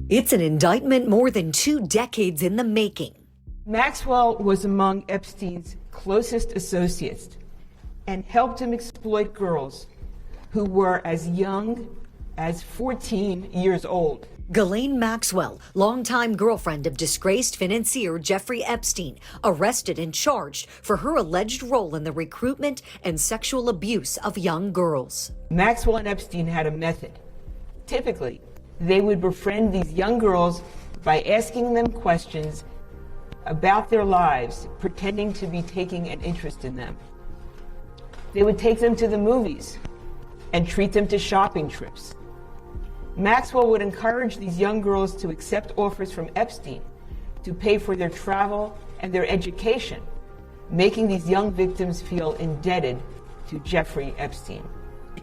It's an indictment more than 2 decades in the making. Maxwell was among Epstein's closest associates and helped him exploit girls who were as young as 14 years old. Ghislaine Maxwell, longtime girlfriend of disgraced financier Jeffrey Epstein, arrested and charged for her alleged role in the recruitment and sexual abuse of young girls. Maxwell and Epstein had a method. Typically, they would befriend these young girls by asking them questions about their lives, pretending to be taking an interest in them. They would take them to the movies and treat them to shopping trips. Maxwell would encourage these young girls to accept offers from Epstein to pay for their travel and their education, making these young victims feel indebted to Jeffrey Epstein.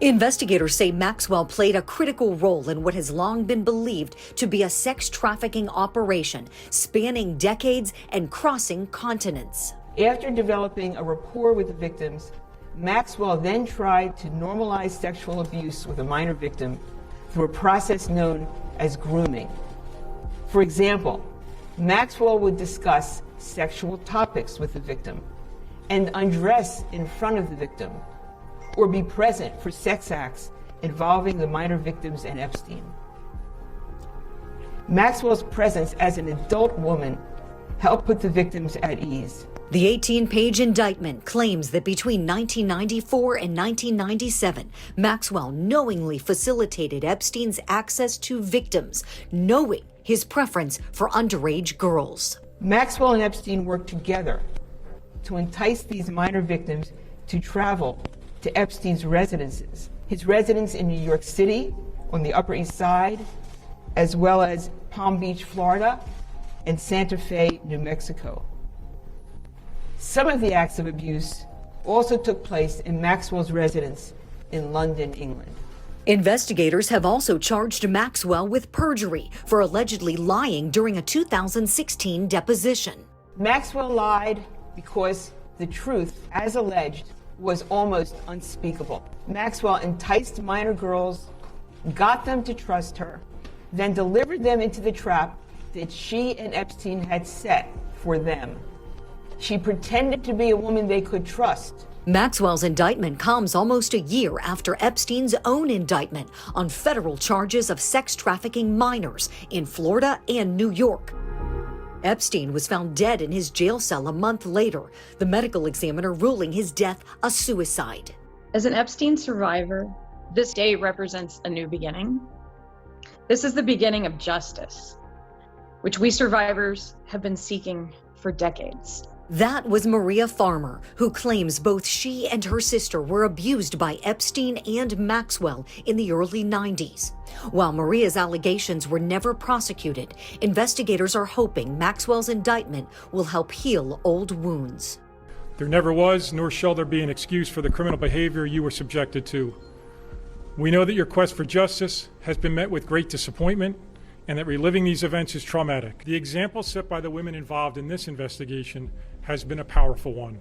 Investigators say Maxwell played a critical role in what has long been believed to be a sex trafficking operation spanning decades and crossing continents. After developing a rapport with the victims, Maxwell then tried to normalize sexual abuse with a minor victim through a process known as grooming. For example, Maxwell would discuss sexual topics with the victim and undress in front of the victim, or be present for sex acts involving the minor victims and Epstein. Maxwell's presence as an adult woman helped put the victims at ease. The 18-page indictment claims that between 1994 and 1997, Maxwell knowingly facilitated Epstein's access to victims, knowing his preference for underage girls. Maxwell and Epstein worked together to entice these minor victims to travel to Epstein's residences, his residence in New York City on the Upper East Side, as well as Palm Beach, Florida, and Santa Fe, New Mexico. Some of the acts of abuse also took place in Maxwell's residence in London, England. Investigators have also charged Maxwell with perjury for allegedly lying during a 2016 deposition. Maxwell lied because the truth, as alleged, was almost unspeakable. Maxwell enticed minor girls, got them to trust her, then delivered them into the trap that she and Epstein had set for them. She pretended to be a woman they could trust. Maxwell's indictment comes almost a year after Epstein's own indictment on federal charges of sex trafficking minors in Florida and New York. Epstein was found dead in his jail cell a month later, the medical examiner ruling his death a suicide. As an Epstein survivor, this day represents a new beginning. This is the beginning of justice, which we survivors have been seeking for decades. That was Maria Farmer, who claims both she and her sister were abused by Epstein and Maxwell in the early 90s. While Maria's allegations were never prosecuted, investigators are hoping Maxwell's indictment will help heal old wounds. There never was, nor shall there be, an excuse for the criminal behavior you were subjected to. We know that your quest for justice has been met with great disappointment, and that reliving these events is traumatic. The example set by the women involved in this investigation has been a powerful one.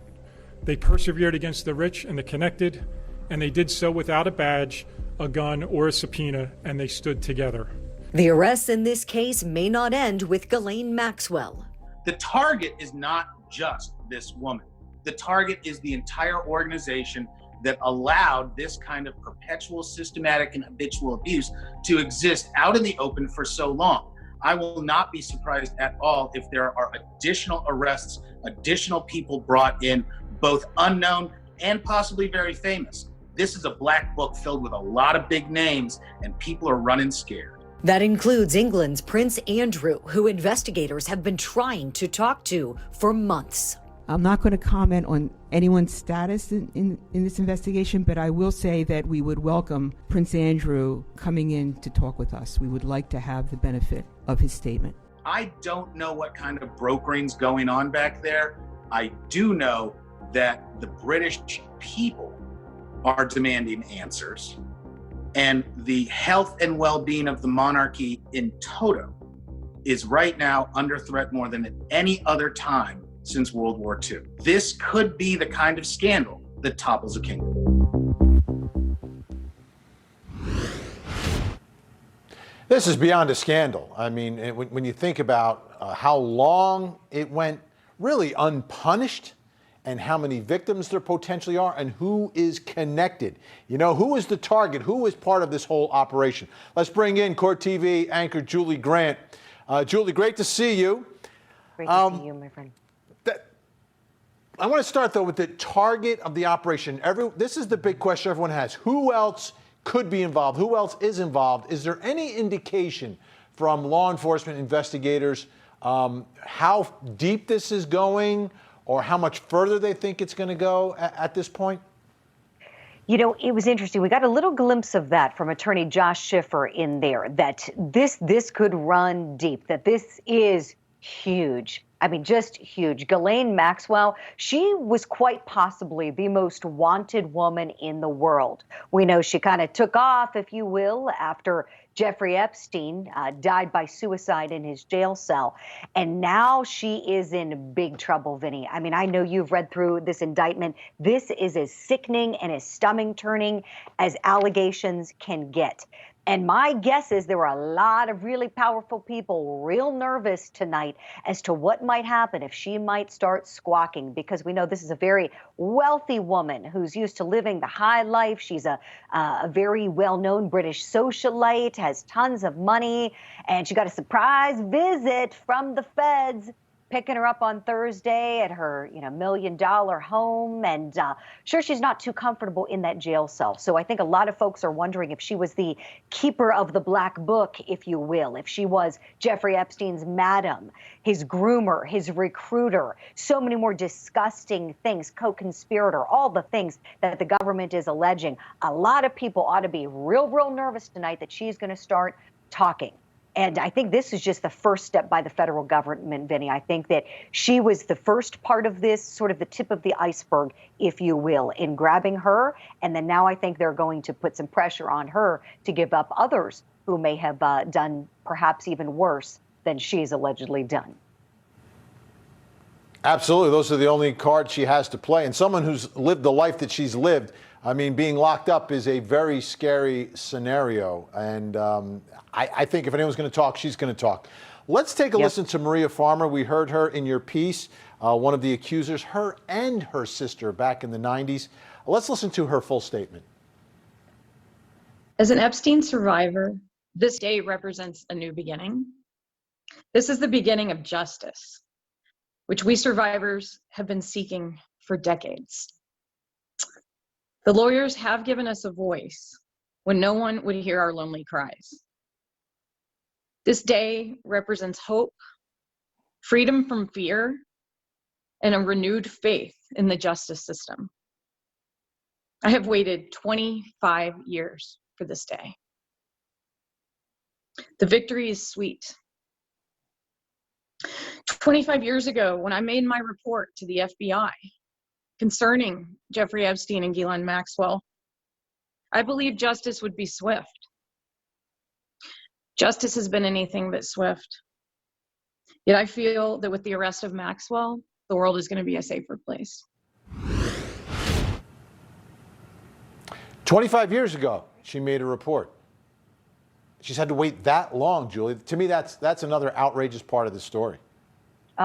They persevered against the rich and the connected, and they did so without a badge, a gun, or a subpoena, and they stood together. The arrests in this case may not end with Ghislaine Maxwell. The target is not just this woman. The target is the entire organization that allowed this kind of perpetual, systematic, and habitual abuse to exist out in the open for so long. I will not be surprised at all if there are additional arrests, additional people brought in, both unknown and possibly very famous. This is a black book filled with a lot of big names, and people are running scared. That includes England's Prince Andrew, who investigators have been trying to talk to for months. I'm not going to comment on anyone's status in this investigation, but I will say that we would welcome Prince Andrew coming in to talk with us. We would like to have the benefit of his statement. I don't know what kind of brokering's going on back there. I do know that the British people are demanding answers, and the health and well-being of the monarchy in toto is right now under threat more than at any other time since World War II. This could be the kind of scandal that topples a kingdom. This is beyond a scandal. I mean, when you think about how long it went really unpunished and how many victims there potentially are and who is connected. You know, who is the target? Who is part of this whole operation? Let's bring in Court TV anchor Julie Grant. Julie, great to see you. Great to see you, my friend. I want to start, though, with the target of the operation. This is the big question everyone has. Who else could be involved? Who else is involved? Is there any indication from law enforcement investigators how deep this is going or how much further they think it's going to go at this point? You know, it was interesting. We got a little glimpse of that from attorney Josh Schiffer in there, that this could run deep, that this is huge. I mean, just huge. Ghislaine Maxwell, she was quite possibly the most wanted woman in the world. We know she kind of took off, if you will, after Jeffrey Epstein died by suicide in his jail cell. And now she is in big trouble, Vinny. I mean, I know you've read through this indictment. This is as sickening and as stomach-turning as allegations can get. And my guess is there were a lot of really powerful people real nervous tonight as to what might happen if she might start squawking, because we know this is a very wealthy woman who's used to living the high life. She's a very well-known British socialite, has tons of money, and she got a surprise visit from the feds, picking her up on Thursday at her, $1 million home, and sure, she's not too comfortable in that jail cell. So I think a lot of folks are wondering if she was the keeper of the black book, if you will, if she was Jeffrey Epstein's madam, his groomer, his recruiter, so many more disgusting things, co-conspirator, all the things that the government is alleging. A lot of people ought to be real nervous tonight that she's going to start talking. And I think this is just the first step by the federal government, Vinny. I think that she was the first part of this, sort of the tip of the iceberg, if you will, in grabbing her. And then now I think they're going to put some pressure on her to give up others who may have done perhaps even worse than she's allegedly done. Absolutely. Those are the only cards she has to play. And someone who's lived the life that she's lived, I mean, being locked up is a very scary scenario. And I think if anyone's going to talk, she's going to talk. Let's take a listen to Maria Farmer. We heard her in your piece, one of the accusers, her and her sister back in the 90s. Let's listen to her full statement. As an Epstein survivor, this day represents a new beginning. This is the beginning of justice, which we survivors have been seeking for decades. The lawyers have given us a voice when no one would hear our lonely cries. This day represents hope, freedom from fear, and a renewed faith in the justice system. I have waited 25 years for this day. The victory is sweet. 25 years ago, when I made my report to the FBI concerning Jeffrey Epstein and Ghislaine Maxwell, I believed justice would be swift. Justice has been anything but swift. Yet I feel that with the arrest of Maxwell, the world is going to be a safer place. 25 years ago, she made a report. She's had to wait that long, Julie. To me, that's another outrageous part of the story.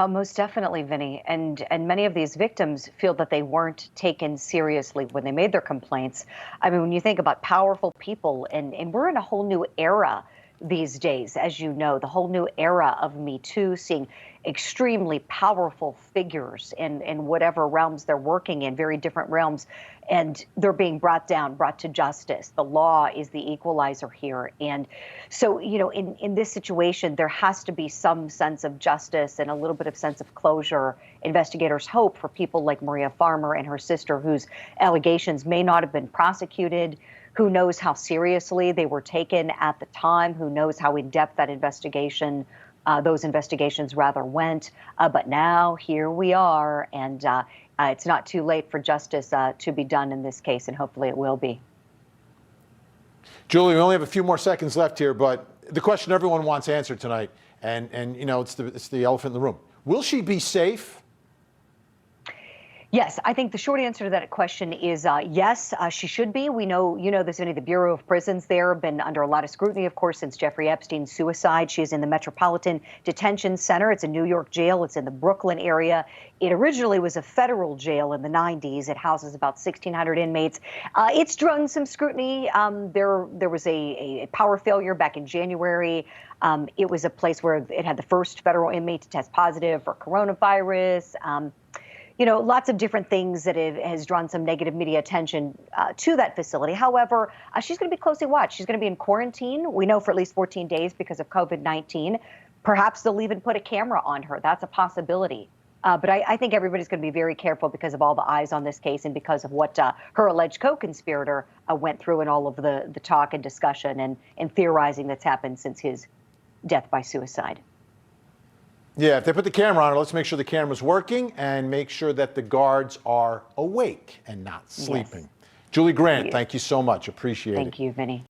Most definitely, Vinny. And many of these victims feel that they weren't taken seriously when they made their complaints. I mean, when you think about powerful people, and we're in a whole new era these days, as you know, the whole new era of Me Too, seeing extremely powerful figures in whatever realms they're working in, very different realms, and they're being brought to justice. The law is the equalizer here. And so, in this situation, there has to be some sense of justice and a little bit of sense of closure. Investigators hope for people like Maria Farmer and her sister, whose allegations may not have been prosecuted. Who knows how seriously they were taken at the time? Who knows how in-depth that those investigations rather went? But now here we are, and it's not too late for justice to be done in this case, and hopefully it will be. Julie, we only have a few more seconds left here, but the question everyone wants answered tonight, and it's the elephant in the room. Will she be safe? Yes, I think the short answer to that question is yes, she should be. We know, you know, there's the Bureau of Prisons there, been under a lot of scrutiny, of course, since Jeffrey Epstein's suicide. She is in the Metropolitan Detention Center. It's a New York jail. It's in the Brooklyn area. It originally was a federal jail in the 90s. It houses about 1,600 inmates. It's drawn some scrutiny. There was a power failure back in January. It was a place where it had the first federal inmate to test positive for coronavirus. You know, lots of different things that it has drawn some negative media attention to that facility. However, she's going to be closely watched. She's going to be in quarantine, we know, for at least 14 days because of COVID-19. Perhaps they'll even put a camera on her. That's a possibility. But I think everybody's going to be very careful because of all the eyes on this case and because of what her alleged co-conspirator went through and all of the talk and discussion and theorizing that's happened since his death by suicide. Yeah, if they put the camera on her, let's make sure the camera's working and make sure that the guards are awake and not sleeping. Yes. Julie Grant, thank you so much. Appreciate it. Thank you, Vinny.